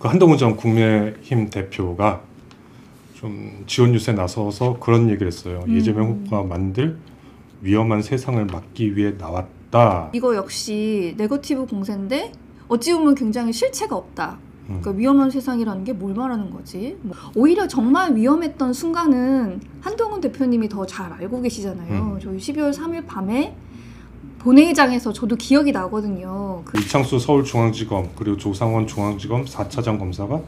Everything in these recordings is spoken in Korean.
그 한동훈 전 국민의힘 대표가 좀 지원 유세에 나서서 그런 얘기를 했어요. 이재명 후보가 만들 위험한 세상을 막기 위해 나왔다. 이거 역시 네거티브 공세인데 어찌 보면 굉장히 실체가 없다. 그러니까 위험한 세상이라는 게 뭘 말하는 거지? 오히려 정말 위험했던 순간은 한동훈 대표님이 더 잘 알고 계시잖아요. 저희 12월 3일 밤에 본회의장에서 저도 기억이 나거든요. 이창수 서울중앙지검 그리고 조상원 중앙지검 4차장 검사가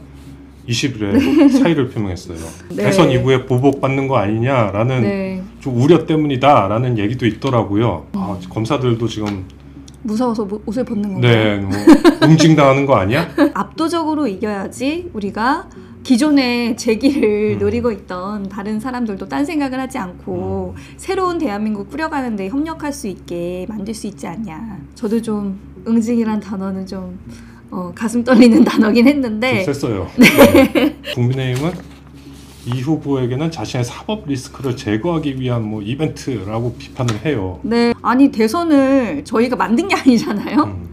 20일에 사의를 표명했어요. 네. 대선 이후에 보복받는 거 아니냐라는 좀 우려 때문이다라는 얘기도 있더라고요. 검사들도 지금 무서워서 옷을 벗는 건가요? 네, 뭐 응징당하는 거 아니야? 압도적으로 이겨야지 우리가 기존의 재기를 노리고 있던 다른 사람들도 딴 생각을 하지 않고 새로운 대한민국 꾸려가는 데 협력할 수 있게 만들 수 있지 않냐. 저도 좀 응징이란 단어는 좀 가슴 떨리는 단어긴 했는데 좀 셌어요. 네. 국민의힘은 이 후보에게는 자신의 사법 리스크를 제거하기 위한 뭐 이벤트라고 비판을 해요. 네, 아니 대선을 저희가 만든 게 아니잖아요.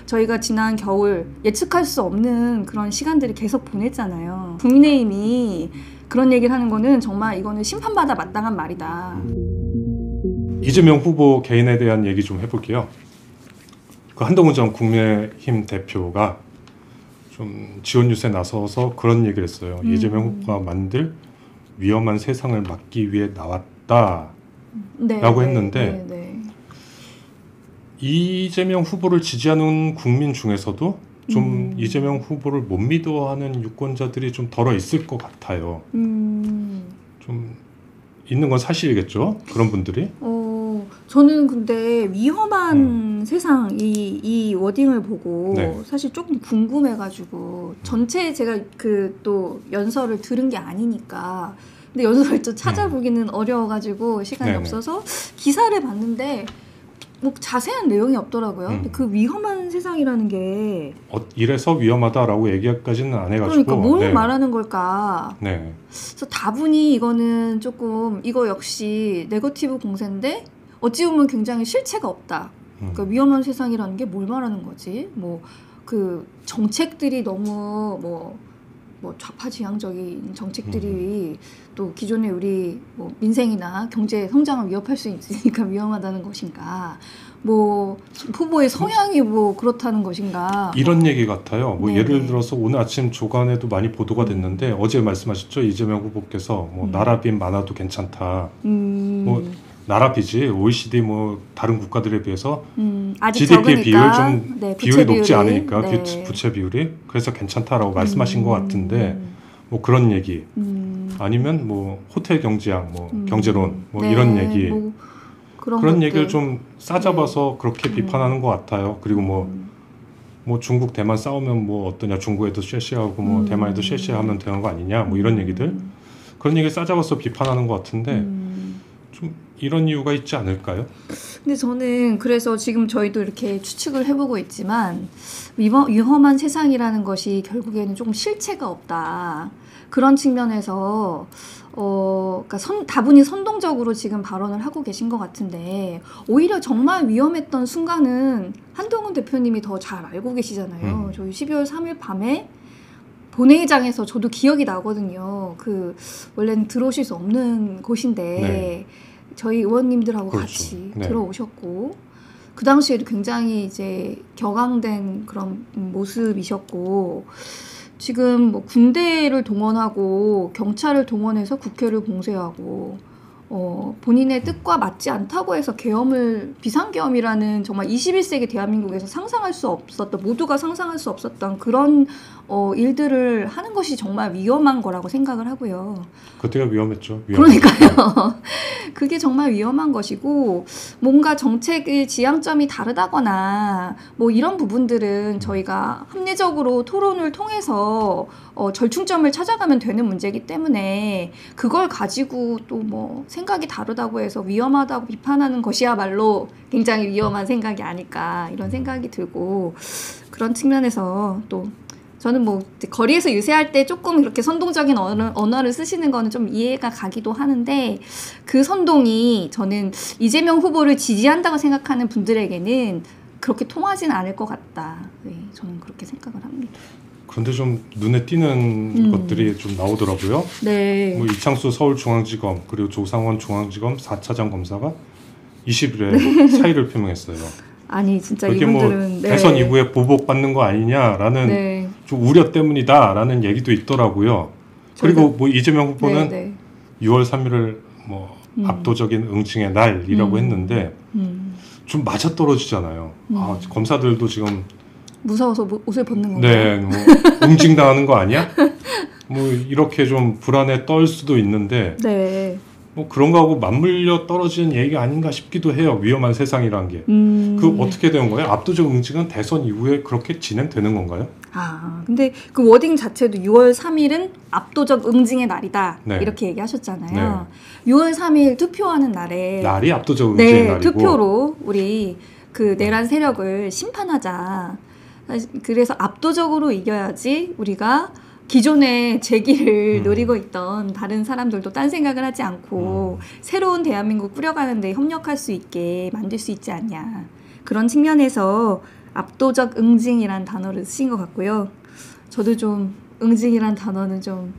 저희가 지난 겨울 예측할 수 없는 그런 시간들을 계속 보냈잖아요. 국민의힘이 그런 얘기를 하는 거는 정말 이거는 심판받아 마땅한 말이다. 이재명 후보 개인에 대한 얘기 좀 해볼게요. 그 한동훈 전 국민의힘 대표가 좀 지원 유세에 나서서 그런 얘기를 했어요. 이재명 후보가 만들 위험한 세상을 막기 위해 나왔다 라고 했는데 이재명 후보를 지지하는 국민 중에서도 좀 이재명 후보를 못 믿어하는 유권자들이 좀 덜어 있을 것 같아요. 좀 있는 건 사실이겠죠? 그런 분들이? 저는 근데 위험한 세상 이 워딩을 보고 사실 조금 궁금해가지고 전체 제가 그 또 연설을 들은 게 아니니까 근데 연설을 또 찾아보기는 어려워가지고 시간이 없어서 기사를 봤는데 뭐 자세한 내용이 없더라고요. 근데 그 위험한 세상이라는 게 이래서 위험하다라고 얘기까지는 안 해가지고 그러니까 뭘 말하는 걸까? 그래서 다분히 이거는 조금 이거 역시 네거티브 공세인데 어찌 보면 굉장히 실체가 없다. 그러니까 위험한 세상이라는 게 뭘 말하는 거지? 뭐 그 정책들이 너무 뭐 좌파지향적인 정책들이 또 기존의 우리 뭐 민생이나 경제 성장을 위협할 수 있으니까 위험하다는 것인가? 뭐 후보의 성향이 뭐 그렇다는 것인가? 이런 얘기 같아요. 뭐 예를 들어서 오늘 아침 조간에도 많이 보도가 됐는데 어제 말씀하셨죠 이재명 후보께서 뭐 나라빚 많아도 괜찮다. 뭐 나라빚이 OECD 뭐 다른 국가들에 비해서 아직 GDP 비율 적으니까, 좀 비율이 높지 않으니까 부채 비율이 그래서 괜찮다라고 말씀하신 것 같은데 뭐 그런 얘기 아니면 뭐 호텔 경제학 뭐 경제론 뭐 이런 얘기 뭐 그런 얘기를 좀 싸잡아서 그렇게 비판하는 것 같아요. 그리고 뭐 중국 대만 싸우면 뭐 어떠냐 중국에도 쉐쉐하고 뭐 대만에도 쉐쉐하면 되는 거 아니냐 뭐 이런 얘기들 그런 얘기를 싸잡아서 비판하는 것 같은데 좀 이런 이유가 있지 않을까요? 근데 저는 그래서 지금 저희도 이렇게 추측을 해보고 있지만 위험한 세상이라는 것이 결국에는 조금 실체가 없다. 그런 측면에서 그러니까 다분히 선동적으로 지금 발언을 하고 계신 것 같은데 오히려 정말 위험했던 순간은 한동훈 대표님이 더 잘 알고 계시잖아요. 저희 12월 3일 밤에 본회의장에서 저도 기억이 나거든요. 그 원래는 들어오실 수 없는 곳인데 저희 의원님들하고 같이 들어오셨고 그 당시에도 굉장히 이제 격앙된 그런 모습이셨고 지금 뭐 군대를 동원하고 경찰을 동원해서 국회를 공세하고 본인의 뜻과 맞지 않다고 해서 계엄을 비상계엄이라는 정말 21세기 대한민국에서 상상할 수 없었던 모두가 상상할 수 없었던 그런 일들을 하는 것이 정말 위험한 거라고 생각을 하고요. 그때가 위험했죠. 그러니까요. 그게 정말 위험한 것이고 뭔가 정책의 지향점이 다르다거나 뭐 이런 부분들은 저희가 합리적으로 토론을 통해서 절충점을 찾아가면 되는 문제이기 때문에 그걸 가지고 또 뭐 생각이 다르다고 해서 위험하다고 비판하는 것이야말로 굉장히 위험한 생각이 아닐까 이런 생각이 들고 그런 측면에서 또 저는 뭐 거리에서 유세할 때 조금 이렇게 선동적인 언어를 쓰시는 거는 좀 이해가 가기도 하는데 그 선동이 저는 이재명 후보를 지지한다고 생각하는 분들에게는 그렇게 통하지는 않을 것 같다. 네, 저는 그렇게 생각을 합니다. 그런데 좀 눈에 띄는 것들이 좀 나오더라고요. 네. 뭐 이창수 서울중앙지검 그리고 조상원 중앙지검 4차장 검사가 20일에 사의를 표명했어요. 아니 진짜 그게 뭐 이분들은 대선 이후에 보복받는 거 아니냐라는 네. 좀 우려 때문이다라는 얘기도 있더라고요. 그리고 뭐 이재명 후보는 네. 6월 3일을 뭐 압도적인 응징의 날이라고 했는데 좀 맞아떨어지잖아요. 아, 검사들도 지금 무서워서 옷을 벗는 건가요? 네, 뭐 응징당하는 거 아니야? 뭐 이렇게 좀 불안에 떨 수도 있는데 네. 뭐 그런 거하고 맞물려 떨어지는 얘기가 아닌가 싶기도 해요. 위험한 세상이란 게. 그 어떻게 된 거예요? 압도적 응징은 대선 이후에 그렇게 진행되는 건가요? 아, 근데 그 워딩 자체도 6월 3일은 압도적 응징의 날이다. 네. 이렇게 얘기하셨잖아요. 6월 3일 투표하는 날에 날이 압도적 응징의 날이고 투표로 우리 그 내란 세력을 심판하자. 그래서 압도적으로 이겨야지 우리가 기존의 재기를 노리고 있던 다른 사람들도 딴 생각을 하지 않고 새로운 대한민국 꾸려가는데 협력할 수 있게 만들 수 있지 않냐. 그런 측면에서 압도적 응징이란 단어를 쓰신 것 같고요. 저도 좀 응징이란 단어는 좀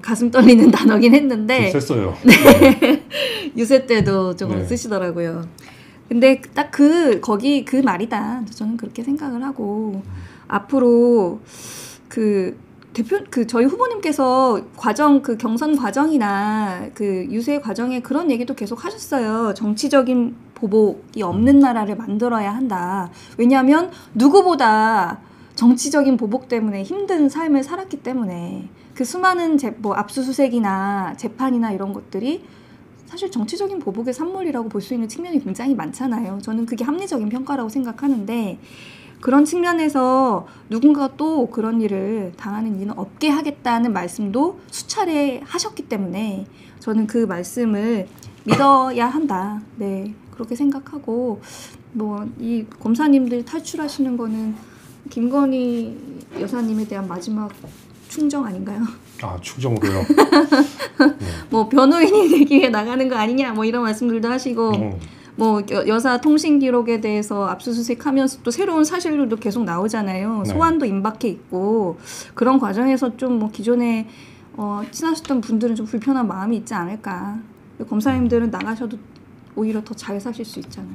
가슴 떨리는 단어긴 했는데 좀 셌어요. 네. 유세 때도 좀 네. 쓰시더라고요. 근데 딱 거기 그 말이다. 저는 그렇게 생각을 하고 앞으로 저희 후보님께서 그 경선 과정이나 그 유세 과정에 그런 얘기도 계속 하셨어요. 정치적인 보복이 없는 나라를 만들어야 한다. 왜냐하면 누구보다 정치적인 보복 때문에 힘든 삶을 살았기 때문에 그 수많은 압수수색이나 재판이나 이런 것들이 사실 정치적인 보복의 산물이라고 볼 수 있는 측면이 굉장히 많잖아요. 저는 그게 합리적인 평가라고 생각하는데 그런 측면에서 누군가 또 그런 일을 당하는 일은 없게 하겠다는 말씀도 수차례 하셨기 때문에 저는 그 말씀을 믿어야 한다. 네, 그렇게 생각하고 뭐 이 검사님들 탈출하시는 거는 김건희 여사님에 대한 마지막 충정 아닌가요? 아, 충정으로요. 뭐 변호인이 되기 위해 나가는 거 아니냐 뭐 이런 말씀들도 하시고 뭐 여사 통신 기록에 대해서 압수수색하면서 또 새로운 사실들도 계속 나오잖아요. 네. 소환도 임박해 있고 그런 과정에서 좀 뭐 기존에 친하셨던 분들은 좀 불편한 마음이 있지 않을까. 검사님들은 나가셔도 오히려 더 잘 사실 수 있잖아요.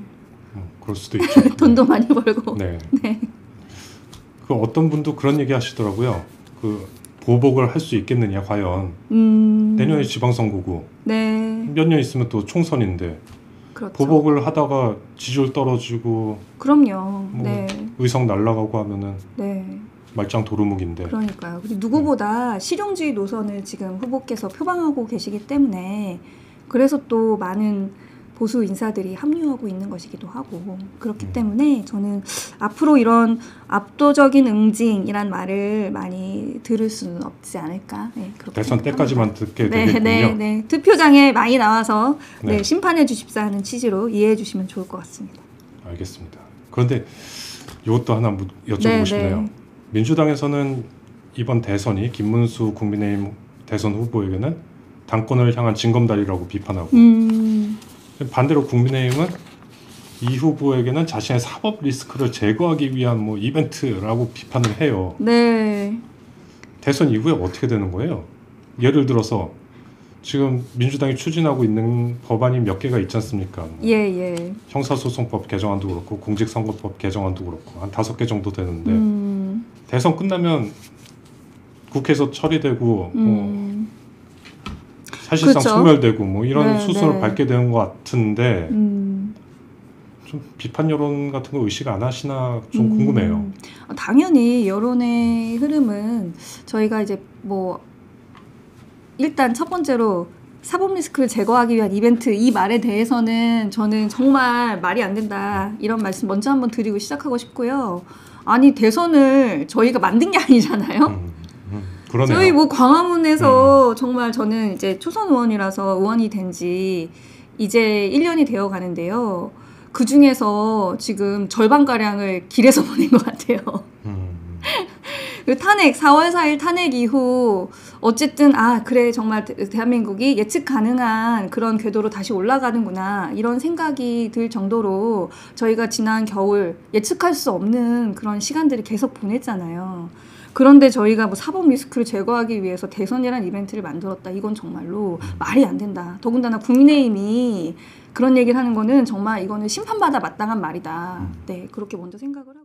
그럴 수도 있죠. 돈도 많이 벌고. 네. 네. 그 어떤 분도 그런 얘기 하시더라고요. 그 보복을 할 수 있겠느냐 과연. 내년에 지방선거고. 네. 몇 년 있으면 또 총선인데. 그렇죠. 보복을 하다가 지지율 떨어지고 그럼요. 뭐 네. 의석 날라가고 하면은 네. 말짱 도루묵인데. 그러니까요. 그리고 누구보다 실용주의 노선을 지금 후보께서 표방하고 계시기 때문에 그래서 또 많은 보수 인사들이 합류하고 있는 것이기도 하고 그렇기 때문에 저는 앞으로 이런 압도적인 응징이란 말을 많이 들을 수는 없지 않을까. 네, 그렇게 대선 생각합니다. 때까지만 듣게 네, 되겠군요. 네. 투표장에 많이 나와서 네. 심판해 주십사 하는 취지로 이해해 주시면 좋을 것 같습니다. 알겠습니다. 그런데 이것도 하나 여쭤보고 싶네요. 네. 민주당에서는 이번 대선이 김문수 국민의힘 대선 후보에게는 당권을 향한 징검다리라고 비판하고 반대로 국민의힘은 이 후보에게는 자신의 사법 리스크를 제거하기 위한 뭐 이벤트라고 비판을 해요. 네. 대선 이후에 어떻게 되는 거예요? 예를 들어서 지금 민주당이 추진하고 있는 법안이 몇 개가 있지 않습니까? 예. 형사소송법 개정안도 그렇고 공직선거법 개정안도 그렇고 한 5개 정도 되는데 대선 끝나면 국회에서 처리되고 사실상 그렇죠. 소멸되고 뭐 이런 네, 수순을 네. 밟게 되는 것 같은데 좀 비판 여론 같은 거 의식 안 하시나 좀 궁금해요. 당연히 여론의 흐름은 저희가 이제 뭐 일단 첫 번째로 사법 리스크를 제거하기 위한 이벤트 이 말에 대해서는 저는 정말 말이 안 된다 이런 말씀 먼저 한번 드리고 시작하고 싶고요. 아니 대선을 저희가 만든 게 아니잖아요. 그러네요. 저희 뭐 광화문에서 정말 저는 이제 초선 의원이라서 의원이 된 지 이제 1년이 되어 가는데요. 그 중에서 지금 절반가량을 길에서 보낸 것 같아요. 그 4월 4일 탄핵 이후 어쨌든 그래 정말 대한민국이 예측 가능한 그런 궤도로 다시 올라가는구나 이런 생각이 들 정도로 저희가 지난 겨울 예측할 수 없는 그런 시간들을 계속 보냈잖아요. 그런데 저희가 뭐 사법 리스크를 제거하기 위해서 대선이라는 이벤트를 만들었다. 이건 정말로 말이 안 된다. 더군다나 국민의힘이 그런 얘기를 하는 거는 정말 이거는 심판받아 마땅한 말이다. 네, 그렇게 먼저 생각을